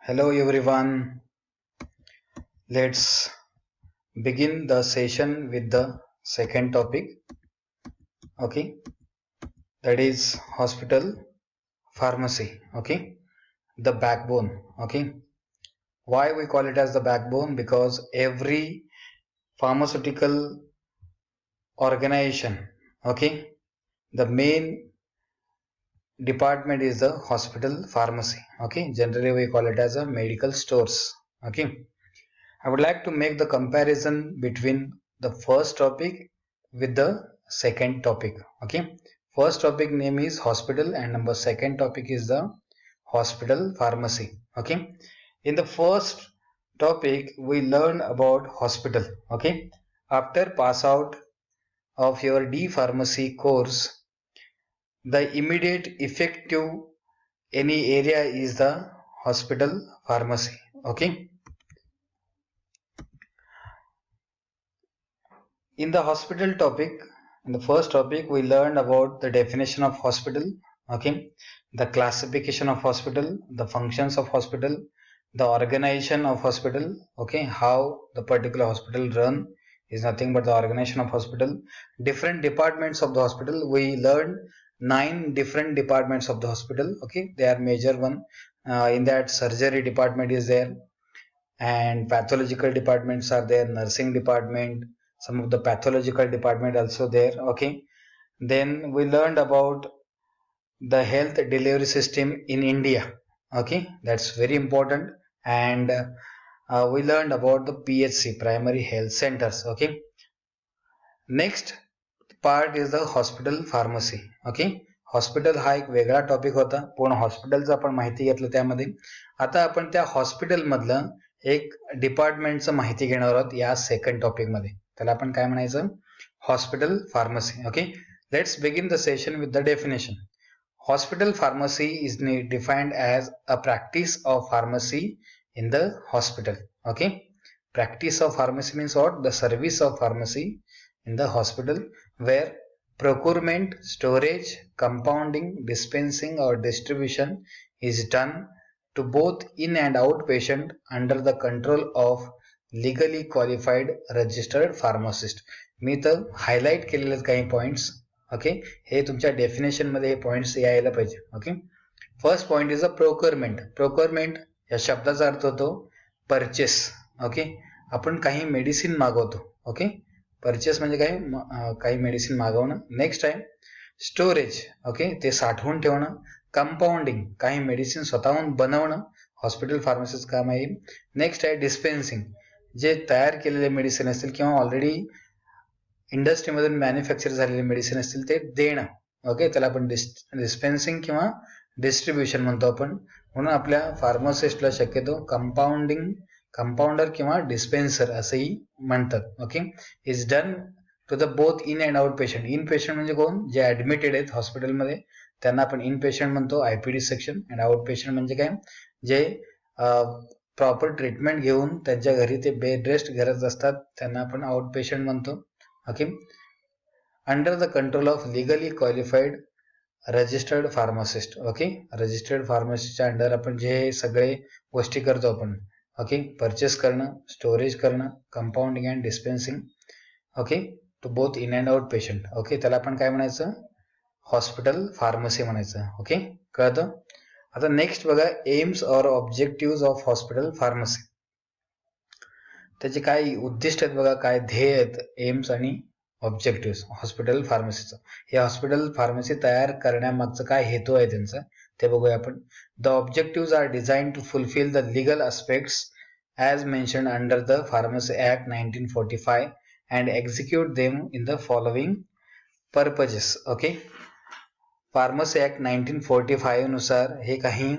Hello everyone. Let's begin the session with the second topic. Okay, that is hospital pharmacy. Okay, the backbone. Okay, why we call it as the backbone? Because every pharmaceutical organization, okay, the main department is the hospital pharmacy. Okay, generally we call it as a medical stores. Okay, I would like to make the comparison between the first topic with the second topic. Okay, first topic name is hospital and number second topic is the hospital pharmacy. Okay, in the first topic we learn about hospital. Okay, after pass out of your D pharmacy course, the immediate effective any area is the hospital pharmacy. Okay, in the hospital topic, in the first topic, we learned about the definition of hospital, okay, the classification of hospital, the functions of hospital, the organization of hospital, okay, how the particular hospital run is nothing but the organization of hospital, different departments of the hospital. We learned 9 different departments of the hospital, okay, they are major one. In that surgery department is there, and pathological departments are there, nursing department, some of the pathological department also there. Okay, then we learned about the health delivery system in India. Okay, that's very important. And we learned about the PHC, primary health centers. Okay, next part is the hospital pharmacy. Okay, hospital हा एक वेगळा topic होता, पूर्ण हॉस्पिटलचं आपण माहिती घेतलं त्यामध्ये. आता आपण त्या हॉस्पिटल मधलं एक डिपार्टमेंटचं माहिती घेणार आहोत या सेकंड टॉपिक मध्ये. त्याला आपण काय म्हणायचं? Hospital pharmacy. Okay, let's begin the session with the definition. Hospital pharmacy is defined as a practice of pharmacy in the hospital. Okay, practice of pharmacy means what? The service of pharmacy in the hospital where procurement, storage, compounding, dispensing or distribution is done to both in and out patient under the control of legally qualified registered pharmacist. मी तर highlight केलेले काही points. Okay, हे तुमच्या definition मध्ये हे points यायला पाहिजे. Okay, first point is a procurement. Procurement या शब्दाचा अर्थ होतो परचेस. ओके, आपण काही मेडिसिन मागवतो. ओके, परचेस म्हणजे काय? काही मेडिसिन मागवणं. नेक्स्ट आहे स्टोरेज. ओके, ते साठवून ठेवणं. कंपाऊंडिंग, काही मेडिसिन स्वतःहून बनवणं, हॉस्पिटल फार्मसीचं काम आहे. नेक्स्ट आहे डिस्पेन्सिंग, जे तयार केलेले मेडिसिन असतील किंवा ऑलरेडी इंडस्ट्रीमधून मॅन्युफॅक्चर झालेले मेडिसिन असतील ते देणं. ओके, त्याला आपण डिस्पेन्सिंग किंवा डिस्ट्रीब्युशन म्हणतो आपण. म्हणून आपल्या फार्मासिस्टला शक्यतो कंपाऊंडर किंवा डिस्पेन्सर असंही म्हणतात. Okay, is done to the both in and out patient. In patient म्हणजे कोण? जे ऍडमिटेड आहेत हॉस्पिटलमध्ये त्यांना आपण इन पेशंट म्हणतो, IPD section. And out patient म्हणजे काय? जे प्रॉपर ट्रीटमेंट घेऊन त्यांच्या घरी ते बेड रेस्ट करत असतात त्यांना आपण आउट पेशंट म्हणतो. Okay, under the control of legally qualified registered pharmacist. Okay, registered फार्मसीच्या अंडर आपण जे सगळे गोष्टी करतो आपण. ओके, परचेस करणं, स्टोरेज करणं, compounding and dispensing. Okay, to both in and out patient. Okay, त्याला आपण काय म्हणायचं? हॉस्पिटल फार्मसी म्हणायचं. ओके, कळतं? आता नेक्स्ट बघा, एम्स और ऑब्जेक्टिव्ह ऑफ हॉस्पिटल फार्मसी. त्याचे काय उद्दिष्ट आहेत बघा, काय ध्येय आहेत एम्स आणि ऑब्जेक्टिव्ह हॉस्पिटल फार्मसीचं. हे हॉस्पिटल फार्मसी तयार करण्यामागचं काय हेतू आहे त्यांचा ते बघूया आपण. The objective are design to fulfill the legal aspects as mention under the pharmacy act 1945 and execute them in the following purposes. Okay, pharmacy act 1945 नुसार हे काही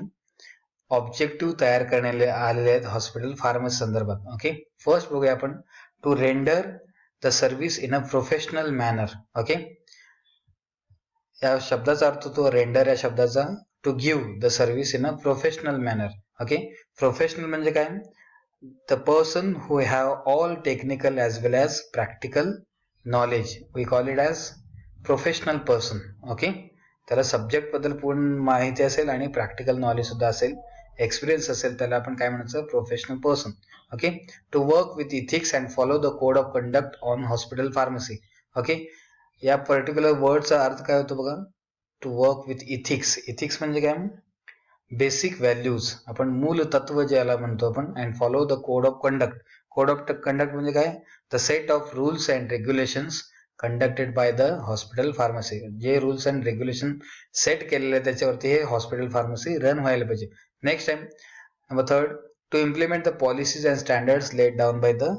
ऑब्जेक्टिव्ह तयार करण्यात आलेले आहेत हॉस्पिटल फार्मसी संदर्भात. ओके, फर्स्ट बघूया आपण. To render the service in a professional manner. Okay, या शब्दाचा अर्थ होतो रेंडर या शब्दाचा to give the service in a professional manner. Okay, professional म्हणजे काय? The person who have all technical as well as practical knowledge. We call it as professional person. Okay, त्याला subject बद्दल पूर्ण माहिती असेल आणि प्रॅक्टिकल नॉलेज सुद्धा असेल. एक्सपिरियन्स असेल त्याला आपण काय म्हणायचं, professional person. Okay. To work with ethics and follow the code of conduct on hospital pharmacy. Okay. या पर्टिक्युलर वर्डचा अर्थ काय होतो बघा, to work with ethics. Ethics म्हणजे काय, बेसिक व्हॅल्यूज, आपण मूल तत्व ज्याला म्हणतो आपण. And follow the code of conduct. Code of conduct म्हणजे काय, the set of rules and regulations conducted by the hospital pharmacy. जे रूल्स अँड रेग्युलेशन सेट केलेले आहे त्याच्यावरती हे हॉस्पिटल फार्मसी रन व्हायला पाहिजे. Next time number third, to implement the policies and standards laid down by the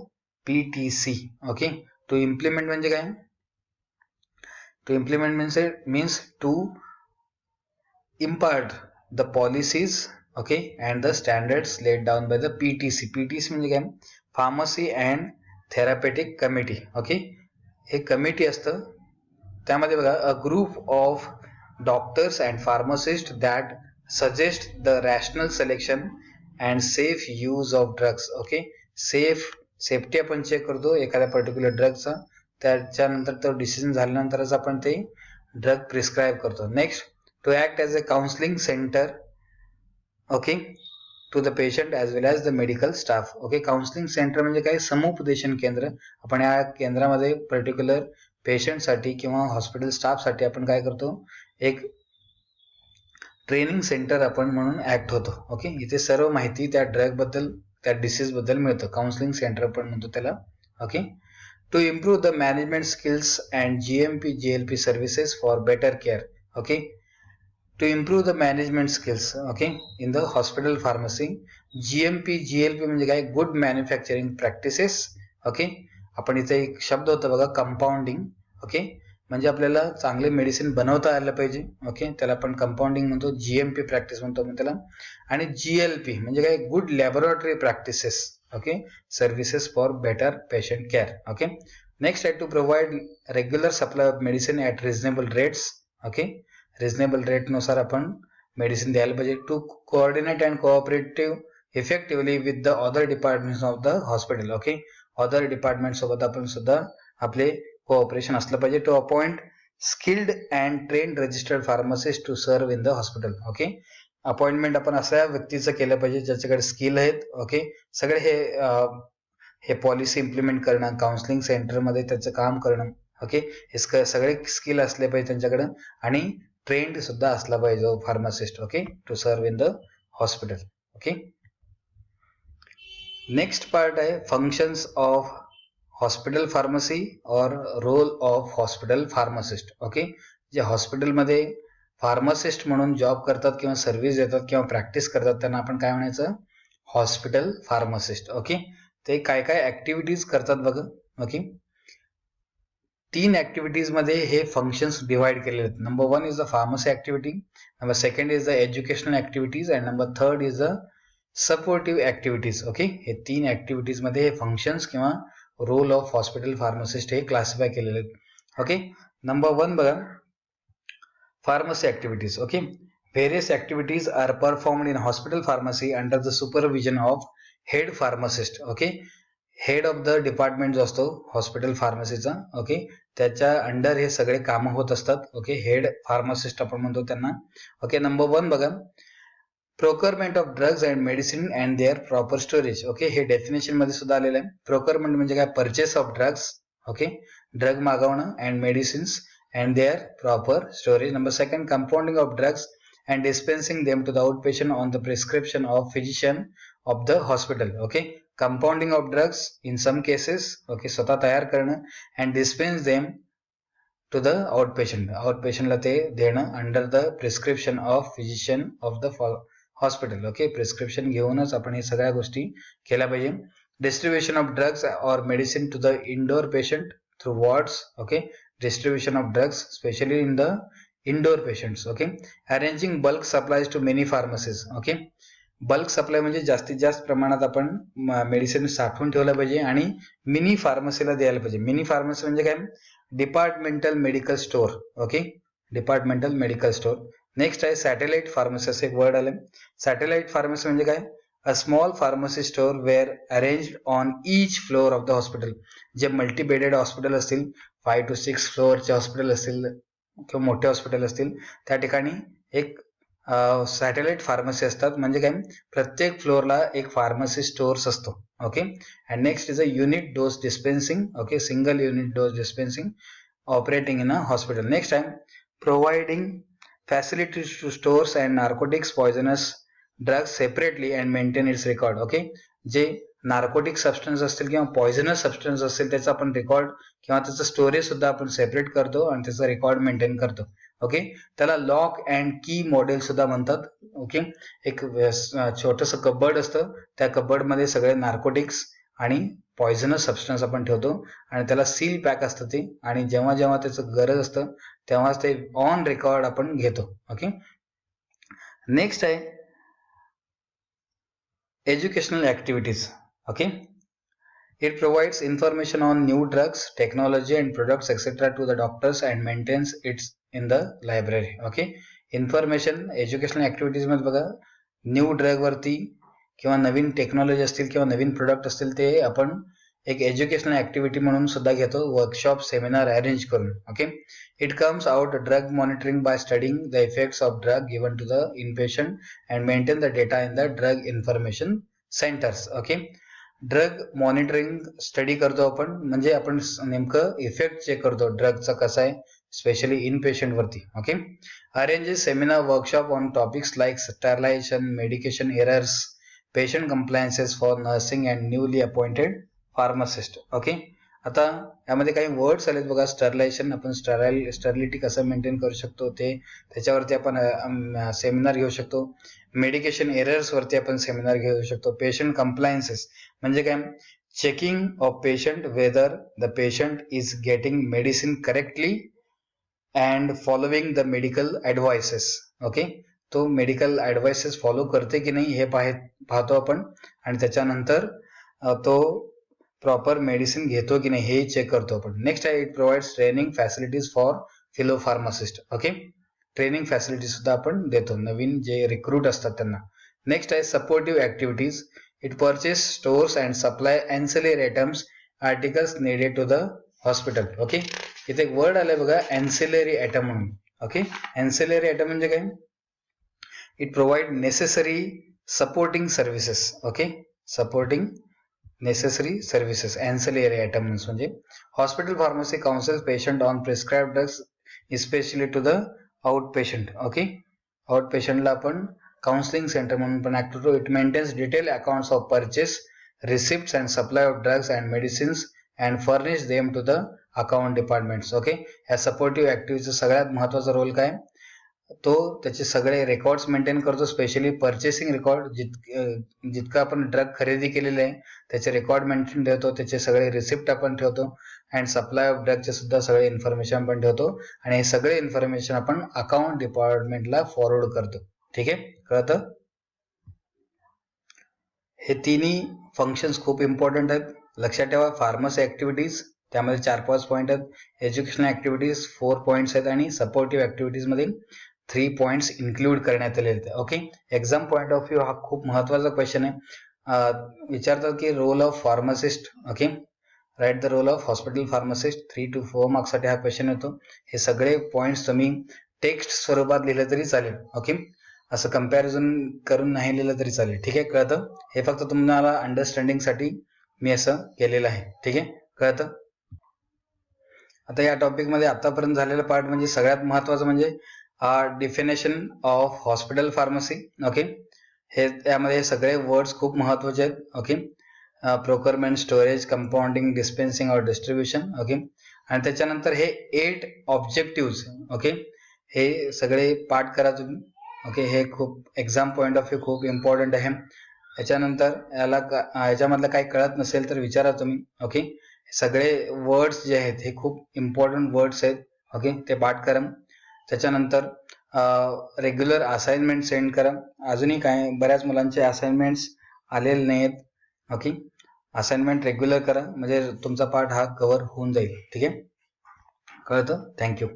PTC. Okay. To implement म्हणजे काय, to implement means to impart the policies, okay, and the standards laid down by the PTC. PTC म्हणजे काय, pharmacy and therapeutic committee. Okay. हे committee असतं, त्यामध्ये बघा, a group of doctors and pharmacist that suggest the rational selection and safe use of drugs. Okay. Safety आपण check करतो एखाद्या particular ड्रगचा, त्याच्यानंतर तो डिसिजन झाल्यानंतरच आपण ते ड्रग प्रिस्क्राईब करतो. Next, to act as a counseling center, okay, to the patient as well as the medical staff. Okay. Counselling centre म्हणजे काय, समुपदेशन केंद्र. आपण या केंद्रामध्ये पर्टिक्युलर पेशंट साठी किंवा हॉस्पिटल स्टाफ साठी आपण काय करतो, एक ट्रेनिंग सेंटर आपण म्हणून ऍक्ट होतो. ओके. इथे सर्व माहिती त्या ड्रग बद्दल, त्या डिसीज बद्दल मिळतं. काउन्सिलिंग सेंटर आपण म्हणतो त्याला. Okay. To improve the management skills and GMP GLP services for better care. Okay. to improve the management skills, okay, in the hospital pharmacy. GMP GLP म्हणजे काय, गुड मॅन्युफॅक्चरिंग प्रॅक्टिसेस. ओके. आपण इथे एक शब्द होता बघा, कंपाऊंडिंग. ओके. म्हणजे आपल्याला चांगले मेडिसिन बनवता आलं पाहिजे. ओके. त्याला आपण कंपाऊंडिंग म्हणतो, GMP प्रॅक्टिस म्हणतो आपण त्याला. आणि GLP म्हणजे काय, good laboratory practices. Okay. Services for better patient care. Okay. Next आहे to provide regular supply of medicine at reasonable rates. Okay. Reasonable rate नुसार आपण मेडिसिन द्यायला पाहिजे. To coordinate and cooperative effectively with the other departments of the hospital. Okay. Other department सोबत आपण सुद्धा आपले cooperation असलं पाहिजे. To appoint skilled and trained registered pharmacist to serve in the hospital. Okay. Appointment आपण अशा व्यक्तीचं केलं पाहिजे ज्याच्याकडे स्किल आहेत. ओके. सगळे हे पॉलिसी इम्प्लिमेंट करणं, काउन्सिलिंग सेंटरमध्ये त्याचं काम करणं. ओके. हे सगळे स्किल असले पाहिजे त्यांच्याकडे, आणि ट्रेंड सुद्धा असला पाहिजे pharmacist. Okay. To serve in the hospital. Okay. Next part आहे functions of hospital pharmacy or role of hospital pharmacist. Okay. जे हॉस्पिटलमध्ये फार्मासिस्ट म्हणून जॉब करतात किंवा सर्व्हिस देतात किंवा प्रॅक्टिस करतात त्यांना आपण काय म्हणायचं, हॉस्पिटल फार्मासिस्ट. ओके. ते काय काय ऍक्टिव्हिटीज करतात बघा. ओके. 3 ऍक्टिव्हिटीज मध्ये हे फंक्शन्स डिवाइड केलेले आहेत. Number 1 is the pharmacy activity, number 2 is the educational activities, and number 3 is the supportive activities. Okay. हे 3 ऍक्टिव्हिटीज मध्ये हे फंक्शन्स किंवा रोल ऑफ हॉस्पिटल फार्मासिस्ट हे क्लासिफाय केलेले आहेत. ओके. नंबर 1 बघा, pharmacy activities. Okay. Various activities are performed in hospital pharmacy under the supervision of head pharmacist. Okay. Head of the department जो असतो हॉस्पिटल फार्मसीचा, ओके, त्याच्या under हे सगळे कामं होत असतात. ओके. हेड फार्मासिस्ट आपण म्हणतो त्यांना. ओके. नंबर 1 बघा, procurement of drugs and medicine and their proper storage. Okay. हे डेफिनेशन मध्ये सुद्धा आलेलं आहे. प्रोक्युरमेंट म्हणजे काय, purchase of drugs. Okay. Drug मागवणं, and medicines and their proper storage. Number 2, compounding of drugs and dispensing them to the out patient on the prescription of physician of the hospital. Okay. Compounding of drugs in some cases. Okay. स्वतः तयार करणं, and dispense them to the out patient. Out पेशंटला ते देणं under the prescription of physician of the hospital. Okay. Prescription घेऊनच आपण हे सगळ्या गोष्टी केल्या पाहिजे. Distribution of drugs or medicine to the indoor patient through wards. Okay. Distribution of drugs specially in the indoor patients. Okay. Arranging bulk supplies to many pharmacies. Okay. Bulk supply म्हणजे जास्तीत जास्त प्रमाणात आपण मेडिसिन साठवून ठेवलं पाहिजे आणि mini फार्मसीला द्यायला पाहिजे. मिनी फार्मसी म्हणजे काय, departmental medical store. Okay. Departmental medical store. Next आहे सॅटेलाइट फार्मसी, असं एक वर्ड आलं. सॅटेलाइट फार्मसी म्हणजे काय, a small pharmacy store where arranged on each floor of the hospital. जे मल्टीबेडेड हॉस्पिटल असतील, 5 to 6 फ्लोअरचे हॉस्पिटल असतील किंवा मोठे हॉस्पिटल असतील, त्या ठिकाणी एक सॅटेलाइट फार्मसी असतात, म्हणजे काय, प्रत्येक फ्लोअरला एक फार्मसी स्टोअर्स असतो. Okay. And next is a unit dose dispensing. Okay, single unit dose dispensing operating in a hospital. Next time, providing facilities to stores and narcotics, poisonous drugs separately and maintain its record. Okay, जे narcotic substance असतील किंवा poisonous substance असतील त्याचा आपण record किंवा त्याचं storage सुद्धा आपण सेपरेट करतो आणि त्याचा रेकॉर्ड मेंटेन करतो. ओके, त्याला लॉक अँड की मॉडेल सुद्धा म्हणतात. ओके, एक छोटस कबर्ड असतं, त्या कबर्ड मध्ये सगळे नार्कोटिक्स आणि पॉइझनस सबस्टन्स आपण ठेवतो आणि त्याला सील पॅक असतं ते, आणि जेव्हा जेव्हा त्याचं गरज असतं तेव्हाच ते ऑन रेकॉर्ड आपण घेतो. ओके. नेक्स्ट आहे educational activities. Okay, it provides information on new drugs, technology and products etc. to the doctors and maintains it in the library. Okay, information educational activities मध्ये बघा, न्यू ड्रग वरती किंवा नवीन technology असतील किंवा नवीन product असतील ते आपण एक एज्युकेशनल ऍक्टिव्हिटी म्हणून सुद्धा घेतो, वर्कशॉप सेमिनार अरेंज करून. Okay, it comes out drug monitoring by studying the effects of drug given to the inpatient and maintain the data in the drug information centres. Okay, drug monitoring study करतो आपण, म्हणजे आपण नेमकं effect check करतो ड्रगचा कसा आहे, specially in patient वरती. Okay, arranges seminar workshop on topics like sterilisation, medication errors, patient compliances for nursing and newly appointed pharmacist. Okay, आता यामध्ये काही वर्ड्स आलेत बघा. स्टरलायझेशन, आपण स्टरलिटी कसं मेंटेन करू शकतो ते, त्याच्यावरती आपण सेमिनार घेऊ शकतो. मेडिकेशन एरर्स वरती आपण सेमिनार घेऊ शकतो. पेशंट कंप्लायन्सेस म्हणजे काय, checking of patient whether the patient is getting medicine correctly and following the medical advices. Okay, तो मेडिकल ऍडवाइसेस फॉलो करते की नाही हे पाहतो आपण, आणि त्याच्यानंतर तो प्रॉपर मेडिसिन घेतो की नाही हे चेक करतो आपण. नेक्स्ट आहे it provides training facilities for fellow pharmacist. Okay, training facility सुद्धा आपण देतो नवीन जे रिक्रूट असतात त्यांना. नेक्स्ट आहे supportive activities. It purchase stores and supply ancillary items articles needed to the hospital. Okay, इथे एक वर्ड आलाय बघा, अँसिलरी आयटम म्हणून. ओके, अँसिलरी आयटम म्हणजे काय, it provide necessary supporting services. Okay, supporting necessary services, ancillary items म्हणजे hospital pharmacy councils patient on prescribe drugs especially to the out patient. Okay, out पेशंटला आपण counselling centre म्हणून पण act करतो. It maintains detail accounts of purchase, receipts and supply of drugs and medicines and furnish them to the account departments. Okay, या supportive ऍक्टिव्हिटीचा सगळ्यात महत्वाचा role काय, तो त्याचे सगळे रेकॉर्ड्स मेंटेन करतो, स्पेशली परचेसिंग रेकॉर्ड. जितकं आपण ड्रग खरेदी केलेले आहे त्याचे रेकॉर्ड मेंटेन ठेवतो, त्याचे सगळे रिसिप्ट आपण ठेवतो, अँड सप्लाय ऑफ ड्रगचे सुद्धा सगळे इन्फॉर्मेशन आपण ठेवतो, आणि हे सगळे इन्फॉर्मेशन आपण अकाउंट डिपार्टमेंटला फॉरवर्ड करतो. ठीक आहे, कळतं. हे तिन्ही फंक्शन्स खूप इम्पॉर्टंट आहेत, लक्षात ठेवा. फार्मसी ऍक्टिव्हिटीज त्यामध्ये 4-5 पॉईंट आहेत, एज्युकेशनल ऍक्टिव्हिटीज 4 पॉईंट्स आहेत, आणि सपोर्टिव्ह ऍक्टिव्हिटीज मध्ये 3 पॉईंट्स इन्क्लूड करण्यात आले आहेत. Okay, exam point of view हा खूप महत्वाचा क्वेश्चन आहे. विचारतात की role of pharmacist. Okay, write the role of hospital pharmacist. 3 to 4 marks साठी हा क्वेश्चन येतो. हे सगळे पॉईंट्स तुम्ही टेक्स्ट स्वरूपात लिहिलं तरी चालेल. ओके, असं कम्पॅरिझन करून नाही लिहिलं तरी चालेल. ठीक आहे, कळतं. हे फक्त तुम्हाला अंडरस्टँडिंग साठी मी असं केलेलं आहे. ठीक आहे, कळतं. आता या टॉपिक मध्ये आतापर्यंत झालेला पार्ट म्हणजे सगळ्यात महत्वाचं म्हणजे definition of hospital pharmacy. Okay, हे त्यामध्ये सगळे वर्ड्स खूप महत्वाचे आहेत. ओके, प्रोक्युरमेंट, स्टोरेज, कंपाऊंडिंग, डिस्पेन्सिंग और डिस्ट्रीब्युशन. ओके, आणि त्याच्यानंतर हे 8 ऑब्जेक्टिव्ह. ओके, हे सगळे पाठ करा तुम्ही. ओके, हे खूप एक्झाम पॉईंट ऑफ व्ह्यू खूप इम्पॉर्टंट आहे. याच्यानंतर याच्यामधलं काही कळत नसेल तर विचारा तुम्ही. ओके, सगळे वर्ड्स जे आहेत हे खूप इम्पॉर्टंट वर्ड्स आहेत. ओके, ते पाठ करा. त्याच्यानंतर रेग्युलर असाइनमेंट सेंड करा. अजूनही काय बऱ्याच मुलांचे असाइनमेंट्स आलेले नाहीत. ओके, असाइनमेंट रेग्युलर करा म्हणजे तुमचा पार्ट हा कव्हर होऊन जाईल. ठीक आहे, कळतं. थँक्यू.